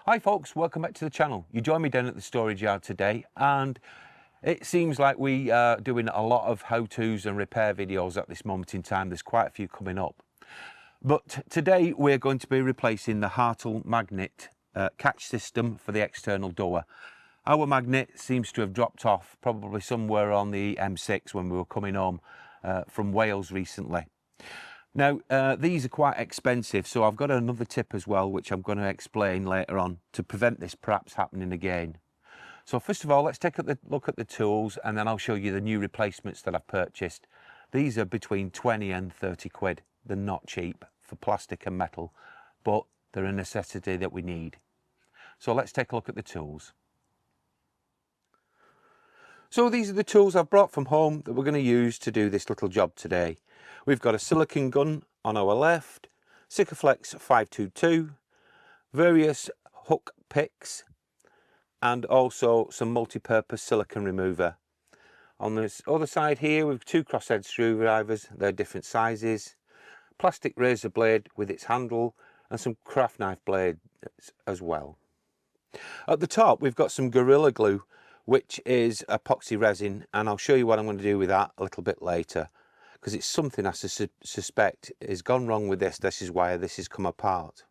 Hi folks, welcome back to the channel. You join me down at the storage yard today, and it seems like we are doing a lot of how-tos and repair videos at this moment in time. There's quite a few coming up. But today we're going to be replacing the Caravan Magnet catch system for the external door. Our magnet seems to have dropped off probably somewhere on the M6 when we were coming home from Wales recently. Now, these are quite expensive, so I've got another tip as well, which I'm going to explain later on to prevent this perhaps happening again. So first of all, let's take a look at the tools, and then I'll show you the new replacements that I've purchased. These are between 20 and 30 quid. They're not cheap for plastic and metal, but they're a necessity that we need. So let's take a look at the tools. So these are the tools I've brought from home that we're going to use to do this little job today. We've got a silicone gun on our left, Sikaflex 522, various hook picks, and also some multi-purpose silicone remover. On this other side here, we've two crosshead screwdrivers. They're different sizes, plastic razor blade with its handle, and some craft knife blades as well. At the top, we've got some Gorilla Glue, which is epoxy resin, and I'll show you what I'm going to do with that a little bit later, because it's something I suspect has gone wrong with this. This is why this has come apart.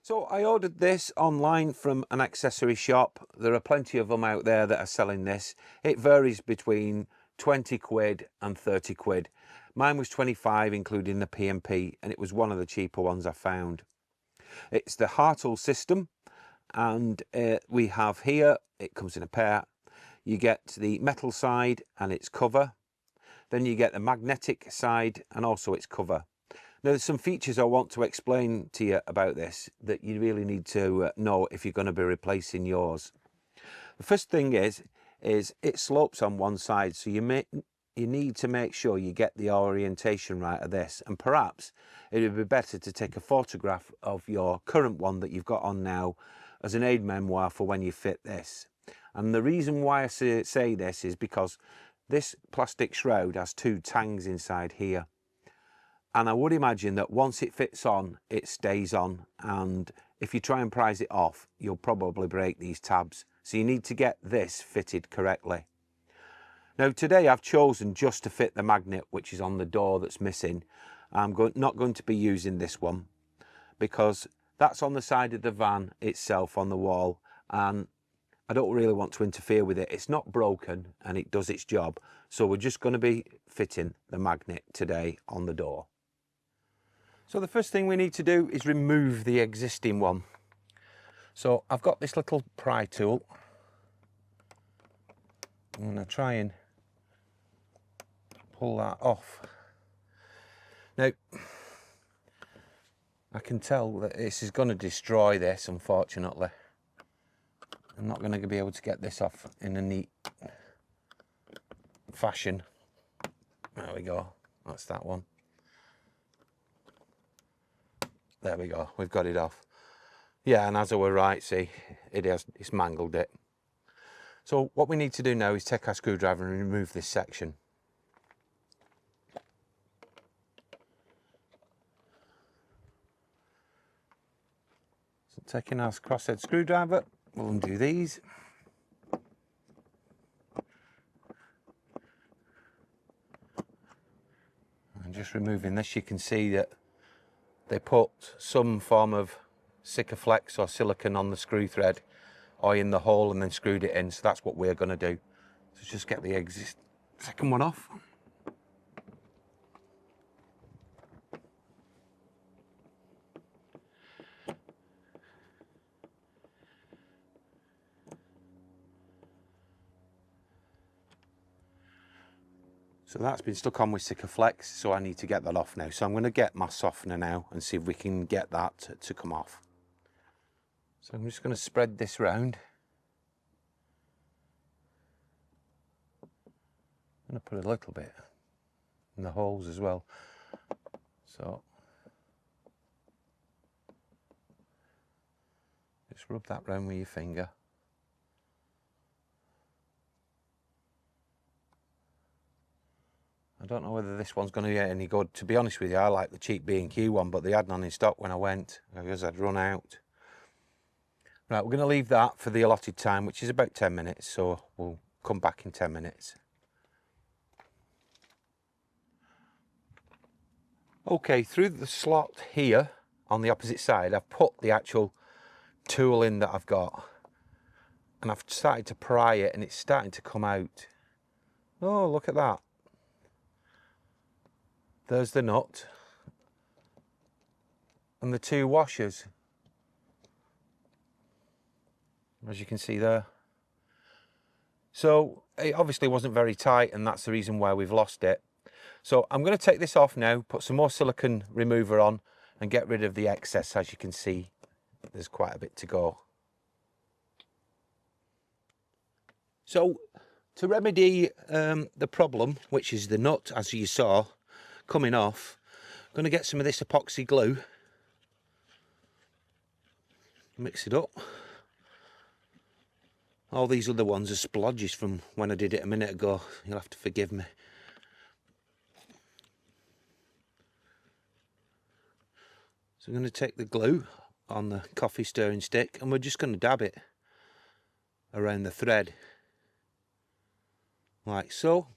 So I ordered this online from an accessory shop. There are plenty of them out there that are selling this. It varies between 20 quid and 30 quid. Mine was 25, including the P&P, and it was one of the cheaper ones I found. It's the Hartle system, and we have here, it comes in a pair. You get the metal side and its cover. Then you get the magnetic side and also its cover. Now, there's some features I want to explain to you about this that you really need to know if you're going to be replacing yours. The first thing is it slopes on one side, so you need to make sure you get the orientation right of this, and perhaps it would be better to take a photograph of your current one that you've got on now as an aid memoir for when you fit this. And the reason why I say this is because this plastic shroud has two tangs inside here, and I would imagine that once it fits on, it stays on, and if you try and prise it off, you'll probably break these tabs. So you need to get this fitted correctly. Now today I've chosen just to fit the magnet which is on the door that's missing. I'm not going to be using this one because that's on the side of the van itself on the wall, and I don't really want to interfere with it. It's not broken and it does its job. So we're just going to be fitting the magnet today on the door. So the first thing we need to do is remove the existing one. So I've got this little pry tool. I'm going to try and pull that off. Now, I can tell that this is going to destroy this, unfortunately. I'm not going to be able to get this off in a neat fashion. There we go, that's that one. There we go, we've got it off. Yeah, and as I were right, see, it's mangled it. So what we need to do now is take our screwdriver and remove this section. So taking our crosshead screwdriver, we'll undo these. And just removing this, you can see that they put some form of Sikaflex or silicone on the screw thread or in the hole and then screwed it in. So that's what we're going to do. So just get the second one off. So that's been stuck on with Sikaflex, so I need to get that off now. So I'm going to get my softener now and see if we can get that to come off. So I'm just going to spread this round. I'm going to put a little bit in the holes as well. So just rub that round with your finger. I don't know whether this one's going to get any good. To be honest with you, I like the cheap B&Q one, but they had none in stock when I went because I'd run out. Right, we're going to leave that for the allotted time, which is about 10 minutes, so we'll come back in 10 minutes. Okay, through the slot here on the opposite side, I've put the actual tool in that I've got, and I've started to pry it and it's starting to come out. Oh, look at that. There's the nut and the two washers, as you can see there. So it obviously wasn't very tight, and that's the reason why we've lost it. So I'm going to take this off now, put some more silicone remover on and get rid of the excess. As you can see, there's quite a bit to go. So to remedy the problem, which is the nut, as you saw, coming off, I'm going to get some of this epoxy glue, mix it up. All these other ones are splodges from when I did it a minute ago. You'll have to forgive me. So I'm going to take the glue on the coffee stirring stick and we're just going to dab it around the thread, like so.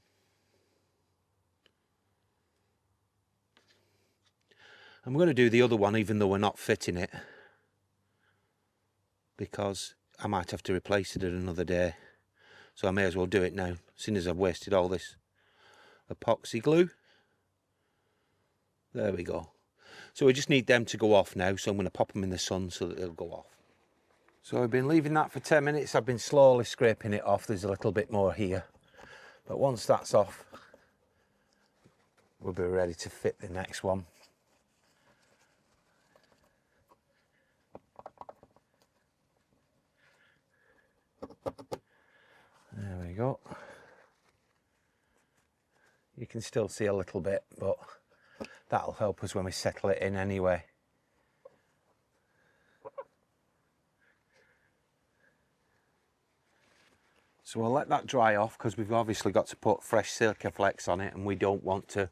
I'm going to do the other one even though we're not fitting it, because I might have to replace it another day. So I may as well do it now, seeing as I've wasted all this epoxy glue. There we go. So we just need them to go off now, so I'm going to pop them in the sun so that they'll go off. So I've been leaving that for 10 minutes. I've been slowly scraping it off. There's a little bit more here. But once that's off, we'll be ready to fit the next one. There we go. You can still see a little bit, but that'll help us when we settle it in anyway. So we'll let that dry off, because we've obviously got to put fresh silica flex on it, and we don't want to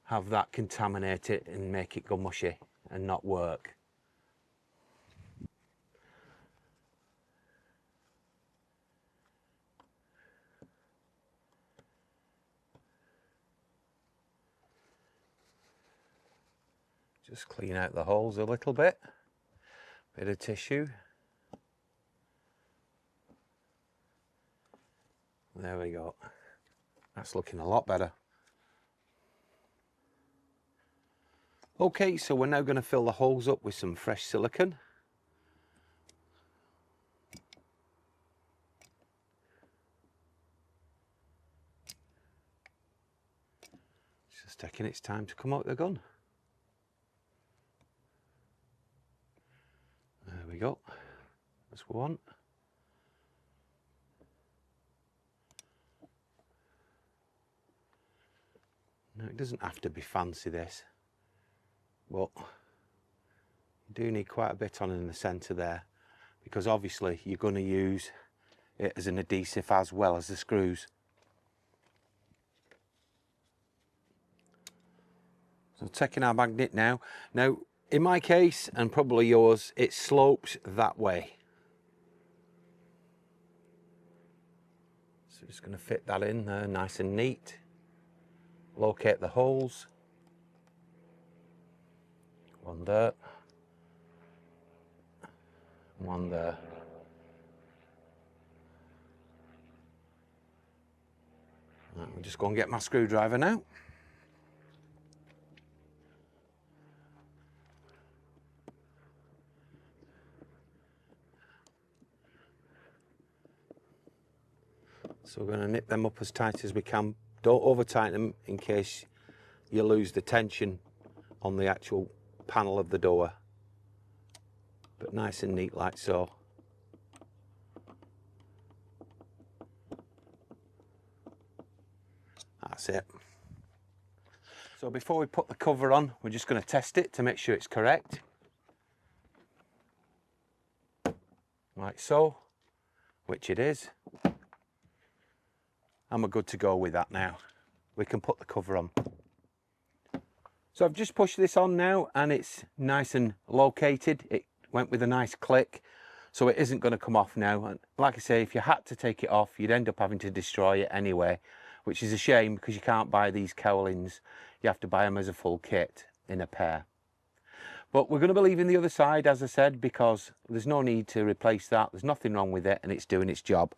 have that contaminate it and make it go mushy and not work. Just clean out the holes a little bit. Bit of tissue. There we go. That's looking a lot better. Okay, so we're now going to fill the holes up with some fresh silicone. It's just taking its time to come out the gun. There we go. That's one. Now, it doesn't have to be fancy, this, but you do need quite a bit on in the centre there, because obviously you're going to use it as an adhesive as well as the screws. So taking our magnet now. Now, in my case, and probably yours, it slopes that way. So just going to fit that in there nice and neat. Locate the holes. One there. One there. Right, we'll just go and get my screwdriver now. So we're going to nip them up as tight as we can. Don't over tighten them in case you lose the tension on the actual panel of the door. But nice and neat like so. That's it. So before we put the cover on, we're just going to test it to make sure it's correct. Like so, which it is. And we're good to go with that now. We can put the cover on. So I've just pushed this on now and it's nice and located. It went with a nice click. so it isn't going to come off now. And like I say, if you had to take it off, you'd end up having to destroy it anyway, which is a shame because you can't buy these cowlings. You have to buy them as a full kit in a pair. But we're going to be leaving the other side, as I said, because there's no need to replace that. There's nothing wrong with it and it's doing its job.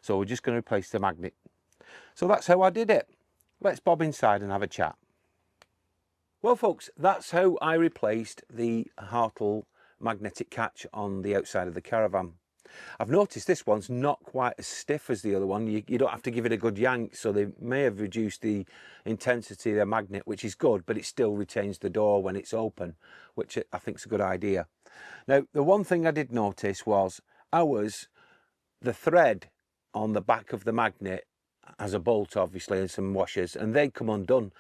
So we're just going to replace the magnet. So that's how I did it. Let's bob inside and have a chat. Well folks, that's how I replaced the Hartle magnetic catch on the outside of the Caravan. I've noticed this one's not quite as stiff as the other one. You don't have to give it a good yank, so they may have reduced the intensity of the magnet, which is good, but it still retains the door when it's open, which I think is a good idea. Now, the one thing I did notice was the thread on the back of the magnet has a bolt, obviously, and some washers, and they come undone.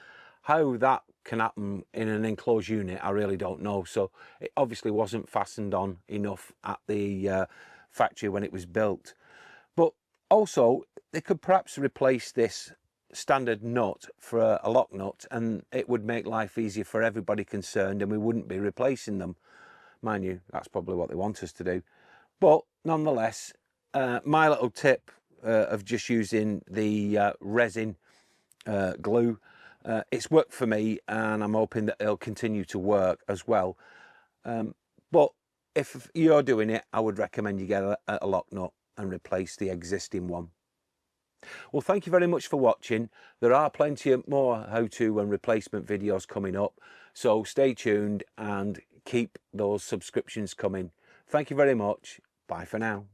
How that can happen in an enclosed unit, I really don't know. So it obviously wasn't fastened on enough at the factory when it was built. But also, they could perhaps replace this standard nut for a lock nut, and it would make life easier for everybody concerned, and we wouldn't be replacing them. Mind you, that's probably what they want us to do. But nonetheless, my little tip of just using the resin glue, it's worked for me, and I'm hoping that it'll continue to work as well. But if you're doing it, I would recommend you get a lock nut and replace the existing one. Well, thank you very much for watching. There are plenty of more how-to and replacement videos coming up, so stay tuned and keep those subscriptions coming. Thank you very much. Bye for now.